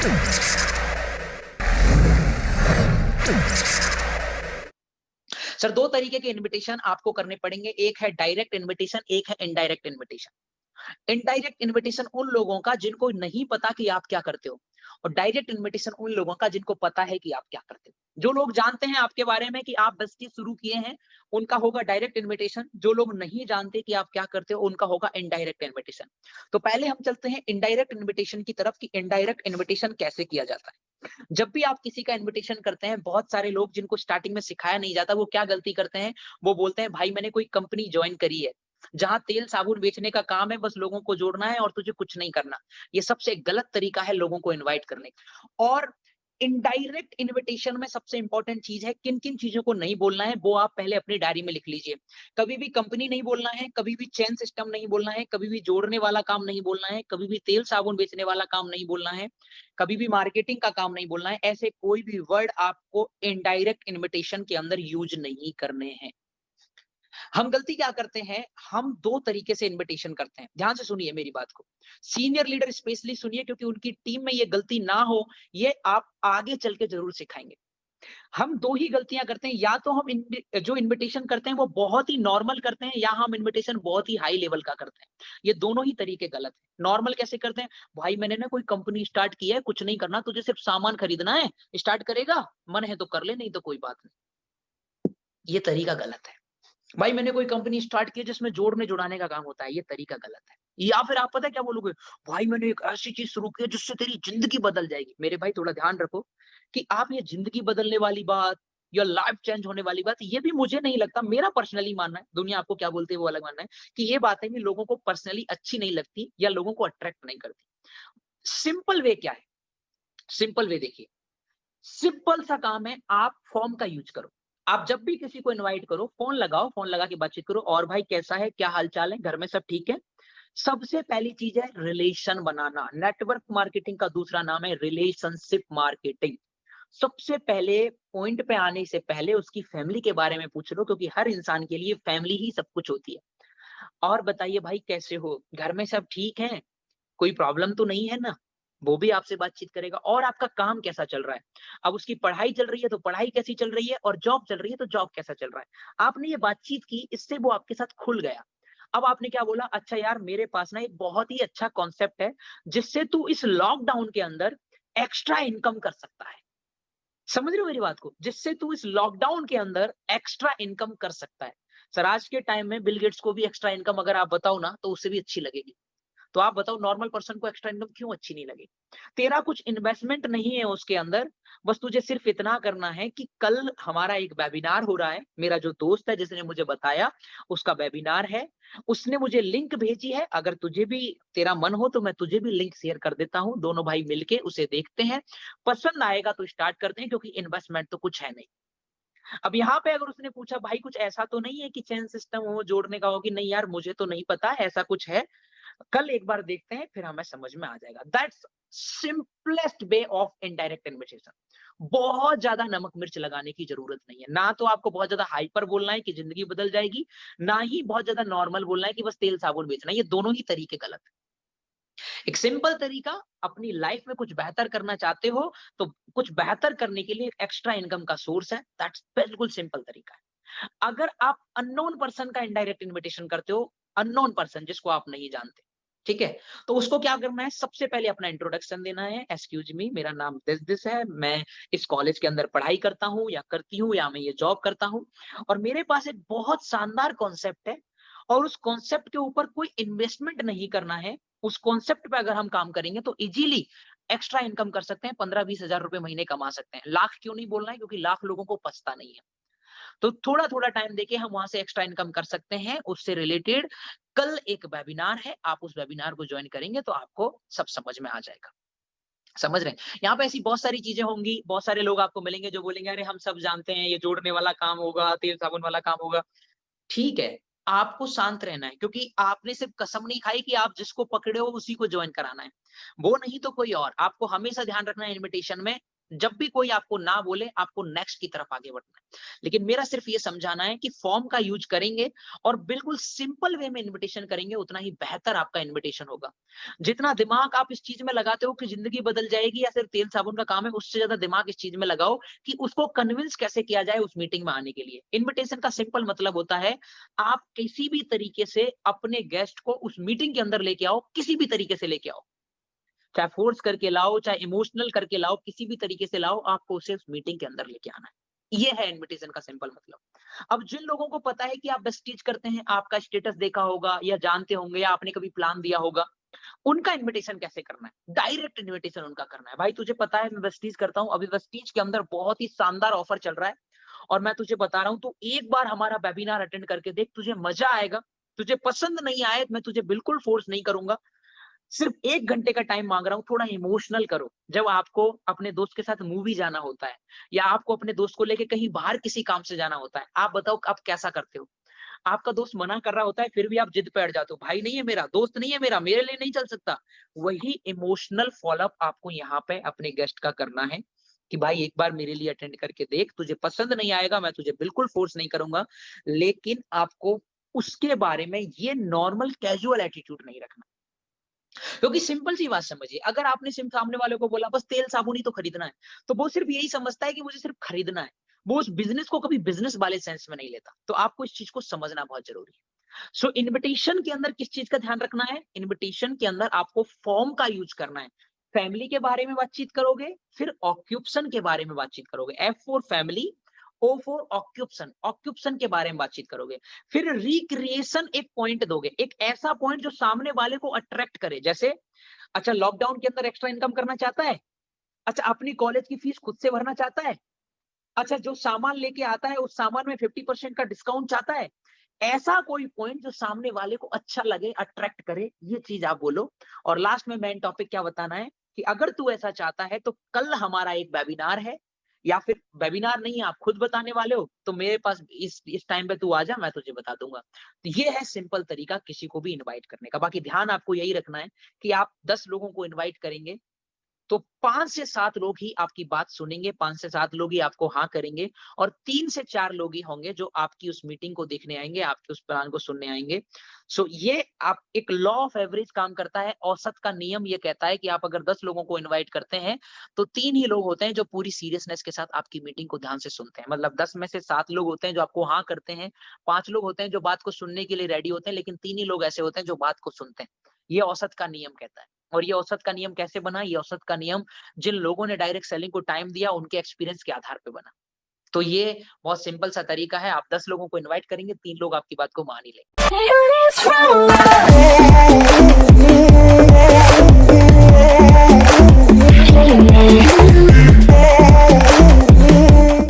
Sir दो तरीके के इनविटेशन आपको करने पड़ेंगे, एक है डायरेक्ट इनविटेशन, एक है इनडायरेक्ट इनविटेशन। इनडायरेक्ट इनविटेशन उन लोगों का जिनको नहीं पता कि आप क्या करते हो, और डायरेक्ट इनविटेशन उन लोगों का जिनको पता है कि आप क्या करते हो। जो लोग जानते हैं आपके बारे में कि आप बस शुरू किए हैं, उनका होगा डायरेक्ट इनविटेशन। जो लोग नहीं जानते कि आप क्या करते हो, उनका होगा इनडायरेक्ट इनविटेशन। तो पहले हम चलते हैं इनडायरेक्ट इनविटेशन की तरफ कि इनडायरेक्ट इनविटेशन कैसे किया जाता है। जब भी आप किसी का इनविटेशन करते हैं, बहुत सारे लोग जिनको स्टार्टिंग में सिखाया नहीं जाता, वो क्या गलती करते हैं, वो बोलते हैं भाई मैंने कोई कंपनी ज्वाइन करी है जहां तेल साबुन बेचने का काम है, बस लोगों को जोड़ना है और तुझे कुछ नहीं करना। ये सबसे गलत तरीका है लोगों को इनवाइट करने का। और इनडायरेक्ट इनविटेशन में सबसे इंपॉर्टेंट चीज है किन किन चीजों को नहीं बोलना है, वो आप पहले अपनी डायरी में लिख लीजिए। कभी भी कंपनी नहीं बोलना है, कभी भी चेन सिस्टम नहीं बोलना है, कभी भी जोड़ने वाला काम नहीं बोलना है, कभी भी तेल साबुन बेचने वाला काम नहीं बोलना है, कभी भी मार्केटिंग का काम नहीं बोलना है। ऐसे कोई भी वर्ड आपको इनडायरेक्ट इनविटेशन के अंदर यूज नहीं करने हैं। हम गलती क्या करते हैं, हम दो तरीके से इनविटेशन करते हैं। ध्यान से सुनिए मेरी बात को, सीनियर लीडर स्पेशली सुनिए, क्योंकि उनकी टीम में ये गलती ना हो, ये आप आगे चल के जरूर सिखाएंगे। हम दो ही गलतियां करते हैं, या तो हम जो इनविटेशन करते हैं वो बहुत ही नॉर्मल करते हैं, या हम इनविटेशन बहुत ही हाई लेवल का करते हैं। ये दोनों ही तरीके गलत है। नॉर्मल कैसे करते हैं, भाई मैंने ना कोई कंपनी स्टार्ट की है, कुछ नहीं करना, तुझे सिर्फ सामान खरीदना है, स्टार्ट करेगा, मन है तो कर ले, नहीं तो कोई बात नहीं। ये तरीका गलत है। भाई मैंने कोई कंपनी स्टार्ट की है जिसमें जोड़ने जुड़ाने का काम होता है, ये तरीका गलत है। या फिर आप पता है क्या बोलोगे, भाई मैंने एक ऐसी चीज शुरू की है जिससे तेरी जिंदगी बदल जाएगी। मेरे भाई थोड़ा ध्यान रखो कि आप ये जिंदगी बदलने वाली बात या लाइफ चेंज होने वाली बात, ये भी मुझे नहीं लगता, मेरा पर्सनली मानना है, दुनिया आपको क्या बोलती है वो अलग मानना है, कि ये बातें भी लोगों को पर्सनली अच्छी नहीं लगती या लोगों को अट्रैक्ट नहीं करती। सिंपल वे क्या है, सिंपल वे देखिए, सिंपल सा काम है, आप फॉर्म का यूज करो। आप जब भी किसी को इनवाइट करो, फोन लगाओ, फोन लगा के बातचीत करो, और भाई कैसा है, क्या हालचाल है, घर में सब ठीक है। सबसे पहली चीज है रिलेशन बनाना। नेटवर्क मार्केटिंग का दूसरा नाम है रिलेशनशिप मार्केटिंग। सबसे पहले पॉइंट पे आने से पहले उसकी फैमिली के बारे में पूछ लो, क्योंकि हर इंसान के लिए फैमिली ही सब कुछ होती है। और बताइए भाई कैसे हो, घर में सब ठीक है, कोई प्रॉब्लम तो नहीं है ना, वो भी आपसे बातचीत करेगा। और आपका काम कैसा चल रहा है, अब उसकी पढ़ाई चल रही है तो पढ़ाई कैसी चल रही है, और जॉब चल रही है तो जॉब कैसा चल रहा है। आपने ये बातचीत की, इससे वो आपके साथ खुल गया। अब आपने क्या बोला, अच्छा यार मेरे पास ना एक बहुत ही अच्छा कॉन्सेप्ट है जिससे तू इस लॉकडाउन के अंदर एक्स्ट्रा इनकम कर सकता है। समझ रहे हो मेरी बात को, जिससे तू इस लॉकडाउन के अंदर एक्स्ट्रा इनकम कर सकता है। सर आज के टाइम में बिल गेट्स को भी एक्स्ट्रा इनकम अगर आप बताओ ना, तो उससे भी अच्छी लगेगी। तो आप बताओ नॉर्मल पर्सन को एक्स्ट्रा इनकम क्यों अच्छी नहीं लगी। तेरा कुछ इन्वेस्टमेंट नहीं है उसके अंदर, बस तुझे सिर्फ इतना करना है कि कल हमारा एक वेबिनार हो रहा है, मेरा जो दोस्त है जिसने मुझे बताया उसका वेबिनार है, उसने मुझे लिंक भेजी है। अगर तुझे भी तेरा मन हो तो मैं तुझे भी लिंक शेयर कर देता हूं, दोनों भाई मिलके उसे देखते हैं, पसंद आएगा तो स्टार्ट करते हैं, क्योंकि इन्वेस्टमेंट तो कुछ है नहीं। अब यहाँ पे अगर उसने पूछा भाई कुछ ऐसा तो नहीं है कि चेन सिस्टम हो, जोड़ने का हो, कि नहीं यार मुझे तो नहीं पता ऐसा कुछ है, कल एक बार देखते हैं फिर हमें समझ में आ जाएगा। That's simplest way of indirect invitation. बहुत ज्यादा नमक मिर्च लगाने की जरूरत नहीं है, ना तो आपको बहुत ज्यादा हाइपर बोलना है कि जिंदगी बदल जाएगी, ना ही बहुत ज्यादा नॉर्मल बोलना है कि बस तेल साबुन बेचना है। ये दोनों ही तरीके गलत है। एक सिंपल तरीका, अपनी लाइफ में कुछ बेहतर करना चाहते हो तो कुछ बेहतर करने के लिए एक्स्ट्रा इनकम का सोर्स है, दैट्स बिल्कुल सिंपल तरीका है। अगर आप अननोन पर्सन का इनडायरेक्ट इनविटेशन करते हो, अननोन पर्सन जिसको आप नहीं जानते, ठीक है, तो उसको क्या करना है, सबसे पहले अपना इंट्रोडक्शन देना है। एक्सक्यूज मी, मेरा नाम दिस दिस है, मैं इस कॉलेज के अंदर पढ़ाई करता हूँ या करती हूँ, या मैं ये जॉब करता हूँ, और मेरे पास एक बहुत शानदार कॉन्सेप्ट है, और उस कॉन्सेप्ट के ऊपर कोई इन्वेस्टमेंट नहीं करना है। उस कॉन्सेप्ट पे अगर हम काम करेंगे तो इजीली एक्स्ट्रा इनकम कर सकते हैं, 15-20 हजार रुपए महीने कमा सकते हैं। लाख क्यों नहीं बोलना है, क्योंकि लाख लोगों को पछता नहीं है। तो थोड़ा थोड़ा टाइम देके हम वहां से एक्स्ट्रा इनकम कर सकते हैं उससे रिलेटेड। कल एक वेबिनार है, आप उस वेबिनार को ज्वाइन करेंगे तो आपको सब समझ में आ जाएगा। समझ रहे हैं, यहाँ पे ऐसी बहुत सारी चीजें होंगी, बहुत सारे लोग आपको मिलेंगे जो बोलेंगे अरे हम सब जानते हैं, ये जोड़ने वाला काम होगा, तेल साबुन वाला काम होगा। ठीक है, आपको शांत रहना है, क्योंकि आपने सिर्फ कसम नहीं खाई कि आप जिसको पकड़े हो उसी को ज्वाइन कराना है, वो नहीं तो कोई और। आपको हमेशा ध्यान रखना है इनविटेशन में, जब भी कोई आपको ना बोले, आपको नेक्स्ट की तरफ आगे बढ़ना है। लेकिन मेरा सिर्फ ये समझाना है कि फॉर्म का यूज करेंगे और बिल्कुल सिंपल वे में इन्विटेशन करेंगे, उतना ही बेहतर आपका इन्विटेशन होगा। जितना दिमाग आप इस चीज में लगाते हो कि जिंदगी बदल जाएगी या सिर्फ तेल साबुन का काम है, उससे ज्यादा दिमाग इस चीज में लगाओ कि उसको कन्विंस कैसे किया जाए उस मीटिंग में आने के लिए। इन्विटेशन का सिंपल मतलब होता है, आप किसी भी तरीके से अपने गेस्ट को उस मीटिंग के अंदर लेके आओ, किसी भी तरीके से लेके आओ, चाहे फोर्स करके लाओ, चाहे इमोशनल करके लाओ, किसी भी तरीके से लाओ, आपको उसे उस मीटिंग के अंदर लेके आना है। ये है इनविटेशन का सिंपल मतलब। अब जिन लोगों को पता है कि आप वेस्टीज करते हैं, आपका स्टेटस देखा होगा या जानते होंगे या आपने कभी प्लान दिया होगा, उनका इनविटेशन कैसे करना है, डायरेक्ट इनविटेशन उनका करना है। भाई तुझे पता है मैं वेस्टीज करता हूँ, अभी वेस्टीज के अंदर बहुत ही शानदार ऑफर चल रहा है और मैं तुझे बता रहा हूँ, तू एक बार हमारा वेबिनार अटेंड करके देख, तुझे मजा आएगा। तुझे पसंद नहीं आए, मैं तुझे बिल्कुल फोर्स नहीं करूंगा, सिर्फ 1 घंटे का टाइम मांग रहा हूँ, थोड़ा इमोशनल करो। जब आपको अपने दोस्त के साथ मूवी जाना होता है या आपको अपने दोस्त को लेके कहीं बाहर किसी काम से जाना होता है, आप बताओ आप कैसा करते हो? आपका दोस्त मना कर रहा होता है, फिर भी आप जिद पे अड़ जाते हो, भाई नहीं है मेरा, दोस्त नहीं है मेरा, मेरे लिए नहीं चल सकता। वही इमोशनल फॉलोअप आपको यहाँ पे अपने गेस्ट का करना है कि भाई एक बार मेरे लिए अटेंड करके देख, तुझे पसंद नहीं आएगा, मैं तुझे बिल्कुल फोर्स नहीं करूंगा, लेकिन आपको उसके बारे में ये नॉर्मल कैजुअल एटीट्यूड नहीं रखना। क्योंकि सिंपल सी बात समझिए, अगर आपने सिर्फ सामने वाले को बोला बस तेल साबुन ही तो खरीदना है, तो वो सिर्फ यही समझता है कि मुझे सिर्फ खरीदना है। वो उस बिजनेस को कभी बिजनेस वाले सेंस में नहीं लेता। तो आपको इस चीज को समझना बहुत जरूरी है। सो इनविटेशन के अंदर किस चीज का ध्यान रखना है? इनविटेशन के अंदर आपको फॉर्म का यूज करना है। फैमिली के बारे में बातचीत करोगे, फिर ऑक्यूपेशन के बारे में बातचीत करोगे। F for family, O for occupation, occupation के बारे में बातचीत करोगे। फिर रिक्रिएशन एक पॉइंट दोगे, एक ऐसा पॉइंट जो सामने वाले को अट्रैक्ट करे। जैसे अच्छा, लॉकडाउन के अंदर एक्स्ट्रा इनकम करना चाहता है, अच्छा अपनी कॉलेज की फीस खुद से भरना चाहता है, अच्छा जो सामान लेके आता है उस सामान में 50% का डिस्काउंट चाहता है। ऐसा कोई पॉइंट जो सामने वाले को अच्छा लगे, अट्रैक्ट करे, ये चीज आप बोलो। और लास्ट में मेन टॉपिक क्या बताना है कि अगर तू ऐसा चाहता है तो कल हमारा एक वेबिनार है, या फिर वेबिनार नहीं आप खुद बताने वाले हो, तो मेरे पास इस टाइम पे तू आ जा, मैं तुझे बता दूंगा। तो ये है सिंपल तरीका किसी को भी इनवाइट करने का। बाकी ध्यान आपको यही रखना है कि आप 10 लोगों को इनवाइट करेंगे तो 5 से 7 लोग ही आपकी बात सुनेंगे, 5 से 7 लोग ही आपको हाँ करेंगे, और 3 से 4 लोग ही होंगे जो आपकी उस मीटिंग को देखने आएंगे, आपके उस प्लान को सुनने आएंगे। सो ये आप एक लॉ ऑफ एवरेज काम करता है। औसत का नियम ये कहता है कि आप अगर 10 लोगों को इनवाइट करते हैं तो 3 ही लोग होते हैं जो पूरी सीरियसनेस के साथ आपकी मीटिंग को ध्यान से सुनते हैं। मतलब 10 में से 7 लोग होते हैं जो आपको हाँ करते हैं, 5 लोग होते हैं जो बात को सुनने के लिए रेडी होते हैं, लेकिन 3 ही लोग ऐसे होते हैं जो बात को सुनते हैं। ये औसत का नियम कहता है। और ये औसत का नियम कैसे बना? ये औसत का नियम जिन लोगों ने डायरेक्ट सेलिंग को टाइम दिया, उनके एक्सपीरियंस के आधार पे बना। तो ये बहुत सिंपल सा तरीका है। आप 10 लोगों को इनवाइट करेंगे, 3 लोग आपकी बात को मान ही लेंगे।